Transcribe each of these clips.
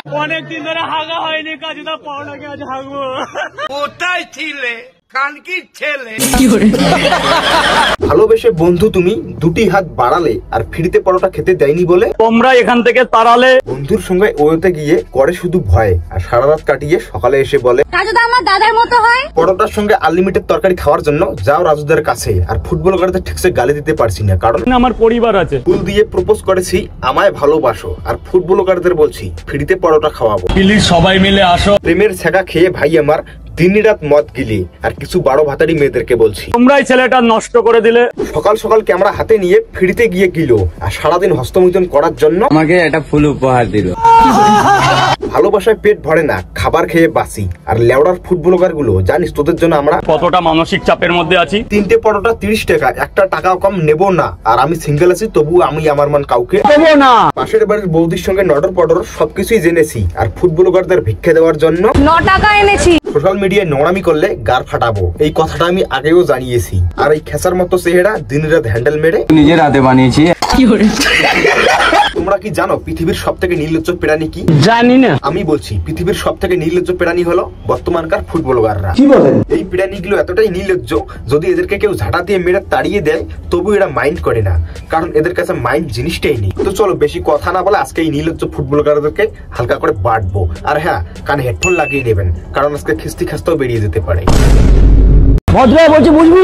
অনেকদিন ধরে হাগা হয়নি, কাজুদা পাওনাকে আজ হাগবো। কোথায় ছিলে কানকির ছেলে? ভালোবেসে বন্ধু তুমি দুটি হাত বাড়ালে আর ফ্রিতে পরোটা খেতে দেয়নি বলে তোমরা এখান থেকে তাড়ালে। বন্ধুর সঙ্গে ওতে গিয়ে করে শুধু ভয় আর সারা রাত কাটিয়ে সকালে এসে বলে কাজুদা আমার দাদার মতো হয়। পরোটার সঙ্গে আনলিমিটেড তরকারি খাওয়ার জন্য যাও রাজুদের কাছে, আর ফুটবল গাড়িতে ঠিকসে গালি দিতে পারছি না কারণ আমার পরিবার আছে। ফুল দিয়ে প্রপোজ করেছি আমায় ভালোবাসো, আর ফুটবল গাড়িদের বলছি ফ্রিতে পরোটা খাওয়াবো। প্লিজ সবাই মিলে আসো। প্রেমের ছেঁকা খেয়ে ভাই আমার দিন রাত মদ গিলি, আর কিছু 12 ভাতারি মেয়েদেরকে বলছি তোমরাই ছেলেটা নষ্ট করে দিলে। সকাল সকাল ক্যামেরা হাতে নিয়ে ফ্রিতে গিয়ে গিল, আর সারাদিন হস্তমৈথুন করার জন্য আমাকে একটা ফুল উপহার দিল। ভালোবাসায় পেট ভরে না, খাবার খেয়ে বাসি। আর লেওড়ার ফুটবলার গুলো জানিস তোদের জন্য আমরা কতটা মানসিক চাপের মধ্যে আছি। 3টে পরোটা 30 টাকা, একটা টাকাও কম নেব না। আর আমি সিঙ্গেল আছি, তবু আমি আমার মান কাউকে দেবো না। পাশের বাড়ির বৌদির সঙ্গে নডর পডর সবকিছুই জেনেছি, আর ফুটবলারদের ভিক্ষা দেওয়ার জন্য 9 টাকা এনেছি। সোশ্যাল মিডিয়ায় নোংরামি করলে গার ফাটাবো, এই কথাটা আমি আগেও জানিয়েছি। আর এই খেসার মতো চেহারা দিন রাত হ্যান্ডেল মেরে নিজের হাতে বানিয়েছি। তোমরা কি জানো পৃথিবীর সব থেকে নির্লজ্জ প্রাণী কি? জানি না। আমি বলছি পৃথিবীর সব থেকে নির্লজ্জ প্রাণী হলো বর্তমানকার ফুটবলাররা। কি বলেন? এই প্রাণীগুলো এতটাই নির্লজ্জ, যদি এদেরকে কেউ ঝাঁটা দিয়ে মেরে তাড়িয়ে দেয় তবু এরা মাইন্ড করে না, কারণ এদের কাছে মাইন্ড জিনিসটাই নেই। তো চলো বেশি কথা না বলে আজকে এই নির্লজ্জ ফুটবলারদেরকে হালকা করে বাটবো। আর হ্যাঁ, কানে হেডফোন লাগিয়ে নেবেন, কারণ আজকে খিস্তি খাস্তাও বেরিয়ে যেতে পারে। ভদ্রায় বলছি বুঝবি,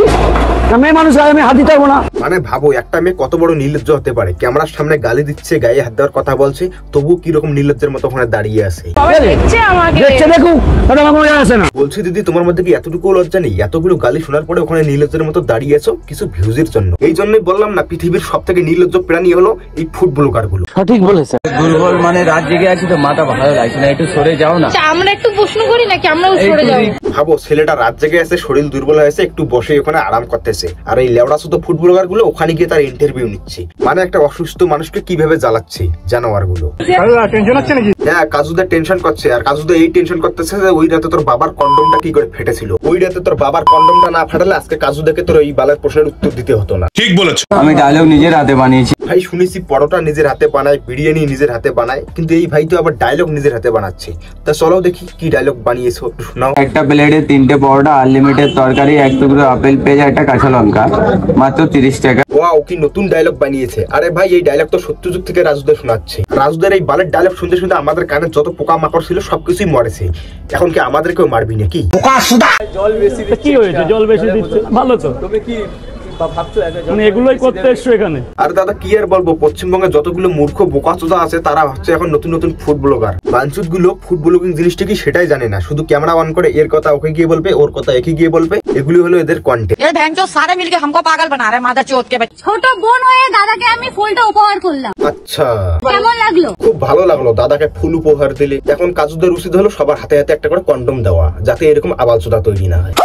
মেয়ে মানুষ আমি হাত দিতে পারবো না। মানে ভাবো একটা মেয়ে কত বড় নির্লজ্জ হতে পারে, ক্যামেরার সামনে গালি দিচ্ছে, গায়ে হাত দেওয়ার কথা বলছে, তবু কিরকম নির্লজ্জের মতো ওখানে দাঁড়িয়ে আছে। বলছি দিদি তোমার মধ্যে কি এতটুকু লজ্জা নেই? এতগুলো গালি শোনার পরে ওখানে নির্লজ্জের মতো দাঁড়িয়ে আছো কিছু ভিউজের জন্য। এই জন্যই বললাম না পৃথিবীর সব থেকে নির্লজ্জ প্রাণী হলো এই ফুটবলার গুলো। সঠিক বলেছে। দুর্বল মানে রাত জেগে আছি তো মাথা ভালো লাগছে না, একটু সরে যাও না। আমরা একটু প্রশ্ন করি নাকি আমরাও সরে যাও? ভাবো ছেলেটা রাত জেগে আছে, শরীর দুর্বল হয়েছে, একটু বসে ওখানে আরাম করতেছে, আর এই লেওড়া শুধু ফুটবলার গুলো ওখানে গিয়ে তার ইন্টারভিউ নিচ্ছে। মানে একটা অসুস্থ মানুষকে কিভাবে জ্বালাচ্ছে জানোয়ার গুলো। টেনশন হচ্ছে নাকি? হ্যাঁ, কাজুদা টেনশন করছে, আর কাজুদা এই টেনশন করতেছে যে ওই রাতে তোর বাবার কন্ডমটা কি করে ফেটেছিল। ওই রাতে তোর বাবার কন্ডমটা না ফাটালে আজকে কাজুদাকে তোর এই বালের প্রশ্নের উত্তর দিতে হতো না। ঠিক বলেছো। আমি ডায়লগ নিজের হাতে বানিয়েছি। ভাই শুনেছি পরোটা নিজের হাতে বানায়, বিরিয়ানি নিজের হাতে বানায়, কিন্তু এই ভাই তো আবার ডায়লগ নিজের হাতে বানাচ্ছে। তা চলো দেখি কি ডায়লগ বানিয়েছো, একটু শোনাও। একটা প্লেটে 3টে পরোটা, আনলিমিটেড তরকারি, 1 টুকরো আপেল পেঁয়াজ, একটা কাঁচা লঙ্কা, মাত্র 30 টাকা। ওয়াও, কি নতুন ডায়লগ বানিয়েছে। আরে ভাই এই ডায়লগ তো সত্যযুগ থেকে রাজুদা শোনাচ্ছে। রাজুদার এই বালের ডায়লগ শুনতে শুনতে আমাদের কানে যত পোকা মাকড় ছিল সবকিছুই মরেছে। এখন কি আমাদেরকেও মারবি নাকি? জল বেশি কি হয়েছে? জল বেশি দিচ্ছে ভালো তো। তুমি কি মানে এগুলোই করতে এসছো এখানে? আর দাদা কি আর বলবো, পশ্চিমবঙ্গে যতগুলো মূর্খ বোকাচোদা আছে তারা হচ্ছে এখন নতুন নতুন ফুড ব্লগার। বাঞ্চুত গুলো ফুড ব্লগিং জিনিসটা কি সেটাই জানে না, শুধু ক্যামেরা অন করে এর কথা ওকে গিয়ে বলবে, ওর কথা একে গিয়ে বলবে। এগুলি হলো এদের কন্টেন্ট। ये भैंचो सारे मिलके हमको पागल बना रहे हैं मादरचोद के बच्चे। ছোট বোন হয়ে দাদাকে আমি ফুলটা উপহার করলাম। আচ্ছা, কেমন লাগলো? খুব ভালো লাগলো, দাদাকে ফুল উপহার দিলে। এখন কাজুদের উচিত হলো সবার হাতে হাতে একটা করে কন্ডম দেওয়া, যাতে এরকম আবালচোদা তৈরি না হয়।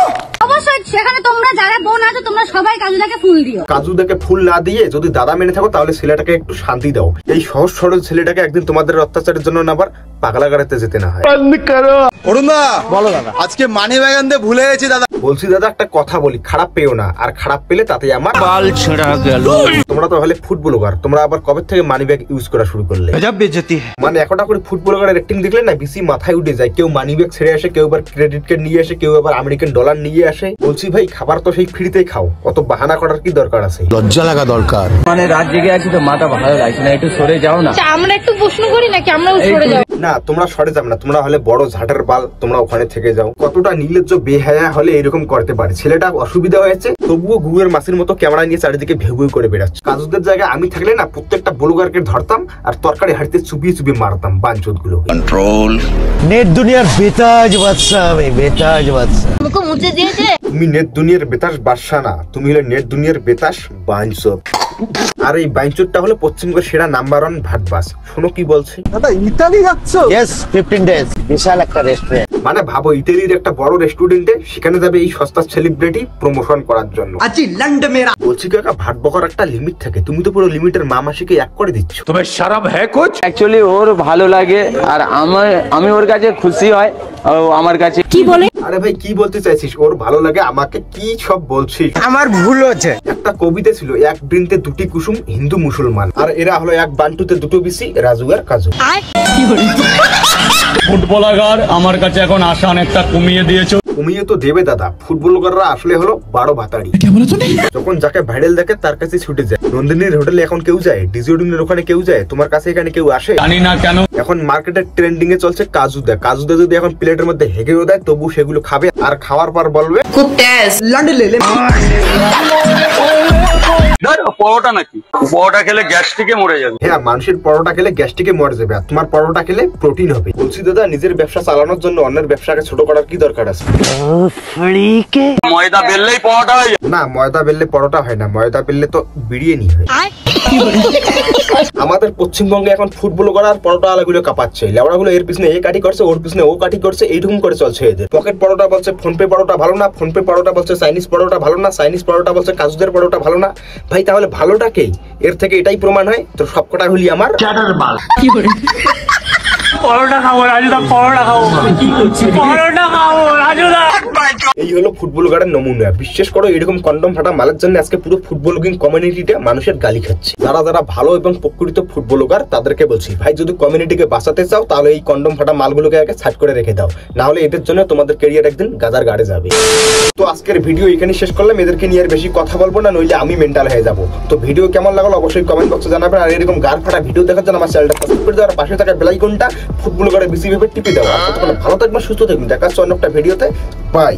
অবশ্যই সেখানে তোমরা যারা বোন আছো তোমরা সবাই কাজুদাকে ফুল দিও। কাজুদাকে ফুল না দিয়ে যদি দাদা মেনে থাকো তাহলে ছেলেটাকে একটু শান্তি দাও। এই সহজ সরল ছেলেটাকে একদিন তোমাদের অত্যাচারের জন্য না আবার পাগলাগাড়াতে যেতে না হয়। অরুণদা বলো দাদা, আজকে মানি ব্যাগ আনতে ভুলে গেছি দাদা। বলছি দাদা একটা কথা বলি, খারাপ পেও না, আর খারাপ পেলে তাতে আমার বাল ছেঁড়া গেল। তোমরা তো হলে ফুটবলার, তোমরা আবার কবে থেকে মানি ব্যাগ ইউজ করা শুরু করলে? মানে একটা করে ফুটবলারের অ্যাক্টিং দেখলে না বেশি মাথায় উঠে যায়। কেউ মানি ব্যাগ ছেড়ে আসে, কেউ আবার ক্রেডিট কার্ড নিয়ে আসে, কেউ আবার আমেরিকান ডলার নিয়ে আসে। বলছি ভাই খাবার তো সেই ফ্রিতেই খাও, অত বাহানা করার কি দরকার আছে? লজ্জা লাগা দরকার। মানে রাত জেগে আছি তো মাথা ভালো লাগছে না, একটু সরে যাও না। আমরা একটু প্রশ্ন করি নাকি আমরাও সরে যাও? না তোমরা সরে যাবে না, তোমরা হলে বড় ঝাঁটের বাল, তোমরা ওখানে থেকে যাও। কতটা নির্লজ্জ বেহায়া হলে এরকম করতে পারে? ছেলেটা অসুবিধা হয়েছে তবুও গুগের মাসির মতো ক্যামেরা নিয়ে চারিদিকে ভেউ ভেউ করে বেড়াচ্ছে। কাজুদের জায়গায় আমি থাকলে না প্রত্যেকটা ব্লগারকে ধরতাম আর তরকারি হাড়িতে চুপিয়ে চুপিয়ে মারতাম বাঞ্চোদ গুলো। কন্ট্রোল। নেট দুনিয়ার বেতাজ বাদশা, আমি বেতাজ বাদশা। মুখে মুছে দিয়েছে। তুমি নেট দুনিয়ার বেতাস বাদশা না, তুমি হলে নেট দুনিয়ার বেতাস বাঞ্চোদ। আর এই বাঞ্চোদটা হলো পশ্চিমবঙ্গের সেরা নাম্বার 1 ভাটবাস। শোনো কি বলছে। দাদা ইতালি যাচ্ছ? ইয়েস, 15 ডেজ, বিশাল একটা রেস্টুরেন্ট। মানে ভাবো ইতালির একটা বড় রেস্টুরেন্টে সেখানে যাবে এই সস্তা সেলিব্রিটি প্রমোশন করার জন্য। বলছি কাকা ভাট বকার একটা লিমিট থাকে, তুমি তো পুরো লিমিটের মামাসিকে এক করে দিচ্ছ। তোমার শরম হ্যাঁ কোচ? অ্যাকচুয়ালি ওর ভালো লাগে আর আমি ওর কাছে খুশি হয়, আমার কাছে কি বলে? আরে ভাই কি বলতে চাইছিস? ওর ভালো লাগে আমাকে কি সব বলছিস? আমার ভুল হচ্ছে। একটা কবিতা ছিল, এক বৃন্তে দুটি কুসুম হিন্দু মুসলমান, আর এরা হলো এক বান্টুতে দুটো বিসি রাজু আর কাজু। ফুটবলার আমার কাছে এখন আশা অনেকটা কমিয়ে দিয়েছো। কমিয়ে তো দেবে দাদা, ফুটবলাররা আসলে হলো বারো ভাতারি। যখন যাকে ভাইরাল দেখে তার কাছে ছুটে যায়। নন্দিনীর হোটেলে এখন কেউ যায়, ডিজিওডিনের ওখানে কেউ যায়, তোমার কাছে এখানে কেউ আসে? জানি না কেন এখন মার্কেটে ট্রেন্ডিং এ চলছে কাজুদা। কাজুদা যদি এখন প্লেটের মধ্যে হেগেও দেয় তবু সেগুলো খাবে, আর খাওয়ার পর বলবে खूब टेस्ट পরোটা নাকি, পরোটা খেলে গ্যাস্ট্রিকে মরে যাবে। হ্যাঁ, মানুষের পরোটা খেলে গ্যাস্ট্রিকে মরে যাবে, আর তোমার পরোটা খেলে প্রোটিন হবে। বলছি দাদা, নিজের ব্যবসা চালানোর জন্য অন্যের ব্যবসাকে ছোট করার কি দরকার আছে? ময়দা বেললেই পরোটা হয়ে যায়। না, ময়দা বেললে পরোটা হয় না, ময়দা বেললে তো বিরিয়ানি হয়। আমাদের পশ্চিমবঙ্গে এখন ফুটবল করার পরোটা আলাগুলো কাঁপাচ্ছে। লেবড়াগুলো এর পিছনে এ কাটি করছে, ওর পিছনে ও কাটি করছে, এইরকম করে চলছে এদের। পকেট পরোটা বলছে ফোনপে পরোটা ভালো না, ফোনপে পরোটা বলছে চাইনিজ পরোটা ভালো না, চাইনিজ পরোটা বলছে কাজুদের পরোটা ভালো না। ভাই তাহলে ভালোটা কে? এর থেকে এটাই প্রমাণ হয় তো সবকটা হলি আমার পরোটা খাবো রাজুদা, পরোটা খাবো, পরোটা খাবো রাজুদা। এই হলো ফুটবল গার্ডের নমুনা। বিশ্বাস করো, এরকম কন্ডম ফাটা মালের জন্য আজকে পুরো ফুটবল কমিউনিটিটা মানুষের গালি খাচ্ছে। যারা যারা ভালো এবং প্রকৃত ফুটবলার তাদেরকে বলছি, ভাই যদি কমিউনিটিকে বাঁচাতে চাও তাহলে এই কন্ডম ফাটা মালগুলোকে আগে সাইড করে রেখে দাও, না হলে এদের জন্য তোমাদের ক্যারিয়ার একদিন গাজার গাড়ে যাবে। তো আজকের ভিডিও এখানে শেষ করলাম। এদেরকে নিয়ে আর বেশি কথা বলবো না, নইলে আমি মেন্টাল হয়ে যাবো। তো ভিডিও কেমন লাগলো অবশ্যই কমেন্ট বক্সে জানাবেন। আর এরকম গার ফাটা ভিডিও দেখার জন্য আমার চ্যানেলটা সাবস্ক্রাইব করে দাও, আর পাশে থাকা বেল আইকনটা ফুটবল গাড়ে বেশি ভেবে টিপে দাও। ততক্ষণ ভালো থাকবেন, সুস্থ থাকবেন। দেখা হচ্ছে অন্য একটা ভিডিওতে। বাই।